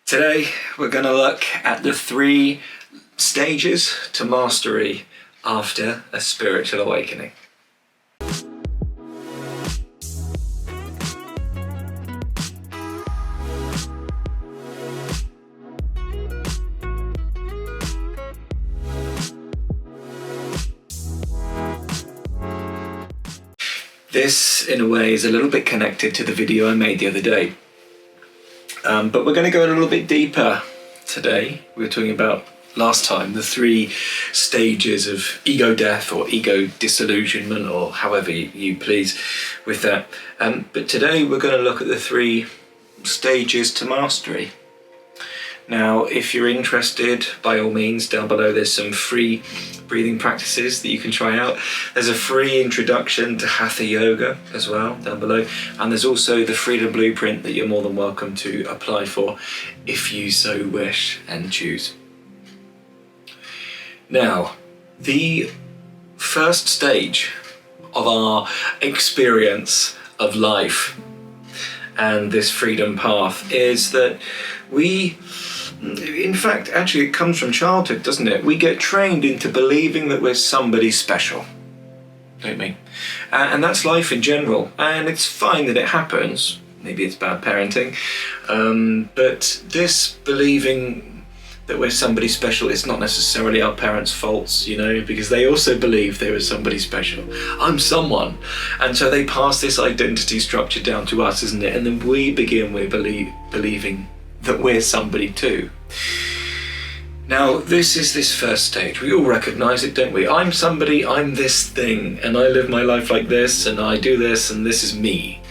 Today we're going to look at the 3 stages to mastery after a spiritual awakening. This, in a way, is a little bit connected to the video I made the other day. But we're going to go a little bit deeper today. We were talking about last time the 3 stages of ego death or ego disillusionment, or however you please with that. But today we're going to look at the 3 stages to mastery. Now, if you're interested, by all means, down below there's some free breathing practices that you can try out. There's a free introduction to Hatha Yoga as well down below, and there's also the Freedom Blueprint that you're more than welcome to apply for if you so wish and choose. Now, the first stage of our experience of life and this freedom path is that in fact, actually it comes from childhood, doesn't it? We get trained into believing that we're somebody special, don't we? And that's life in general, and it's fine that it happens. Maybe it's bad parenting, but this believing that we're somebody special is not necessarily our parents' faults, you know, because they also believe they were somebody special. I'm someone. And so they pass this identity structure down to us, isn't it? And then we begin with believing that we're somebody too. Now, this is this first stage. We all recognise it, don't we? I'm somebody, I'm this thing, and I live my life like this, and I do this, and this is me.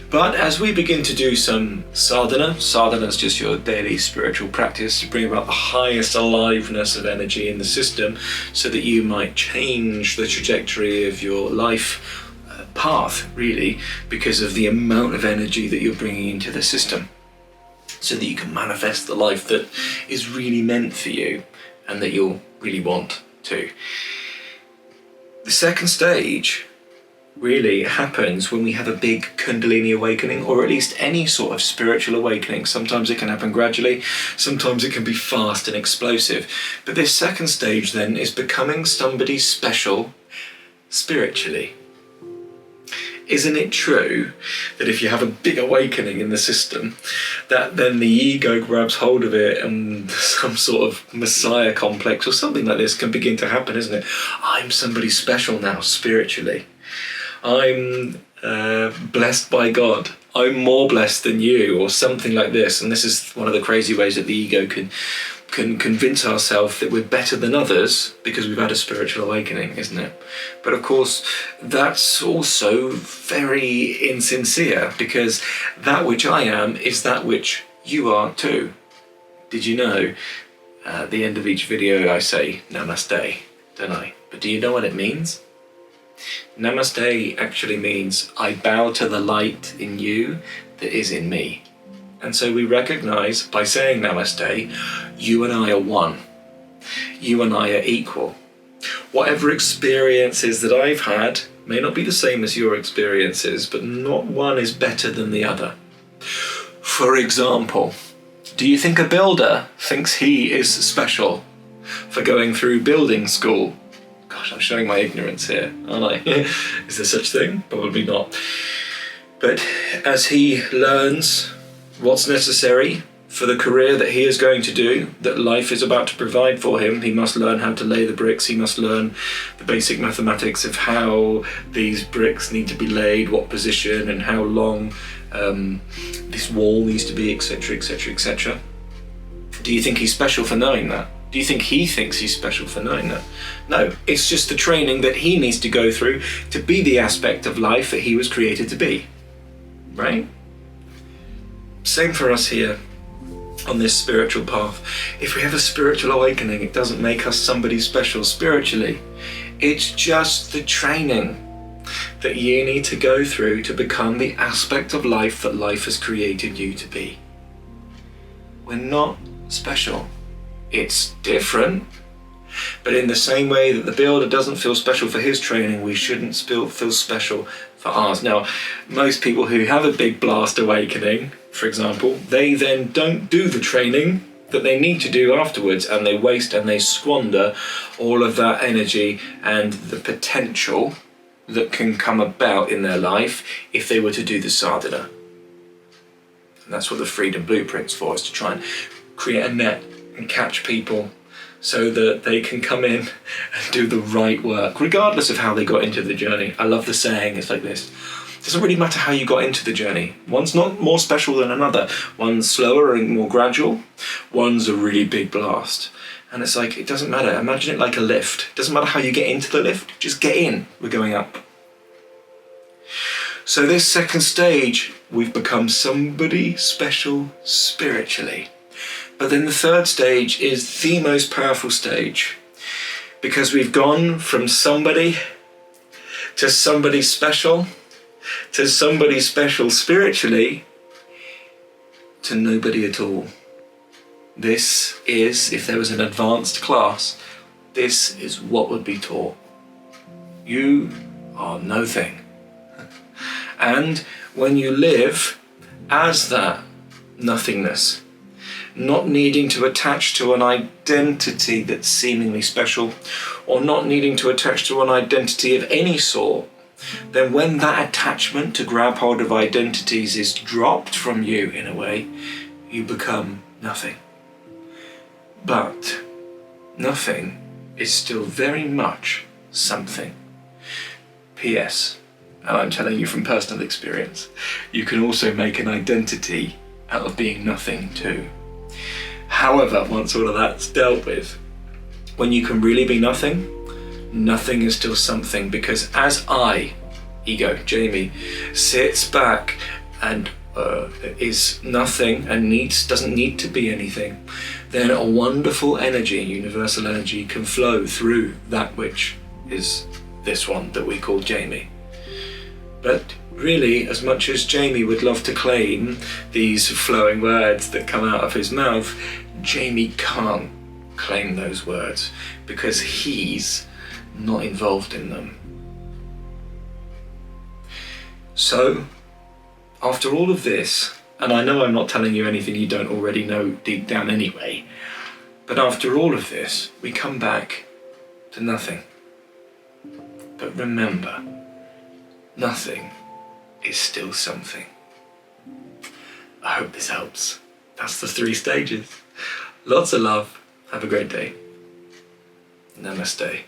But as we begin to do some sadhana is just your daily spiritual practice to bring about the highest aliveness of energy in the system so that you might change the trajectory of your life path, really, because of the amount of energy that you're bringing into the system, so that you can manifest the life that is really meant for you and that you'll really want to. The second stage really happens when we have a big Kundalini awakening, or at least any sort of spiritual awakening. Sometimes it can happen gradually, sometimes it can be fast and explosive. But this second stage then is becoming somebody special spiritually. Isn't it true that if you have a big awakening in the system, that then the ego grabs hold of it and some sort of messiah complex or something like this can begin to happen, isn't it? I'm somebody special now spiritually. I'm blessed by God. I'm more blessed than you, or something like this. And this is one of the crazy ways that the ego can convince ourselves that we're better than others because we've had a spiritual awakening, isn't it? But of course, that's also very insincere, because that which I am is that which you are too. Did you know? At the end of each video I say namaste, don't I? But do you know what it means? Namaste actually means I bow to the light in you that is in me. And so we recognize by saying namaste, you and I are one. You and I are equal. Whatever experiences that I've had may not be the same as your experiences, but not one is better than the other. For example, do you think a builder thinks he is special for going through building school? Gosh, I'm showing my ignorance here, aren't I? Is there such thing? Probably not. But as he learns what's necessary for the career that he is going to do, that life is about to provide for him, he must learn how to lay the bricks, he must learn the basic mathematics of how these bricks need to be laid, what position and how long this wall needs to be, etc, etc, etc. Do you think he's special for knowing that? Do you think he thinks he's special for knowing that? No, it's just the training that he needs to go through to be the aspect of life that he was created to be, right? Same for us here on this spiritual path. If we have a spiritual awakening, it doesn't make us somebody special spiritually. It's just the training that you need to go through to become the aspect of life that life has created you to be. We're not special. It's different. But in the same way that the builder doesn't feel special for his training, we shouldn't feel special for ours. Now, most people who have a big blast awakening for example, they then don't do the training that they need to do afterwards, and they waste and they squander all of that energy and the potential that can come about in their life if they were to do the sadhana. And that's what the Freedom Blueprint's for, is to try and create a net and catch people so that they can come in and do the right work, regardless of how they got into the journey. I love the saying, it's like this: it doesn't really matter how you got into the journey. One's not more special than another. One's slower and more gradual. One's a really big blast. And it's like, it doesn't matter. Imagine it like a lift. It doesn't matter how you get into the lift, just get in. We're going up. So this second stage, we've become somebody special spiritually. But then the third stage is the most powerful stage, because we've gone from somebody to somebody special, to somebody special spiritually, to nobody at all. This is, if there was an advanced class, this is what would be taught. You are nothing. And when you live as that nothingness, not needing to attach to an identity that's seemingly special, or not needing to attach to an identity of any sort, then when that attachment to grab hold of identities is dropped from you in a way, you become nothing. But nothing is still very much something. P.S. And I'm telling you from personal experience, you can also make an identity out of being nothing too. However, once all of that's dealt with, when you can really be nothing, nothing is still something, because as I, ego, Jamie, sits back and is nothing and doesn't need to be anything, then a wonderful energy, universal energy, can flow through that which is this one that we call Jamie. But really, as much as Jamie would love to claim these flowing words that come out of his mouth, Jamie can't claim those words because he's not involved in them. So, after all of this, and I know I'm not telling you anything you don't already know deep down anyway, but after all of this, we come back to nothing. But remember, nothing is still something. I hope this helps. That's the 3 stages. Lots of love. Have a great day. Namaste.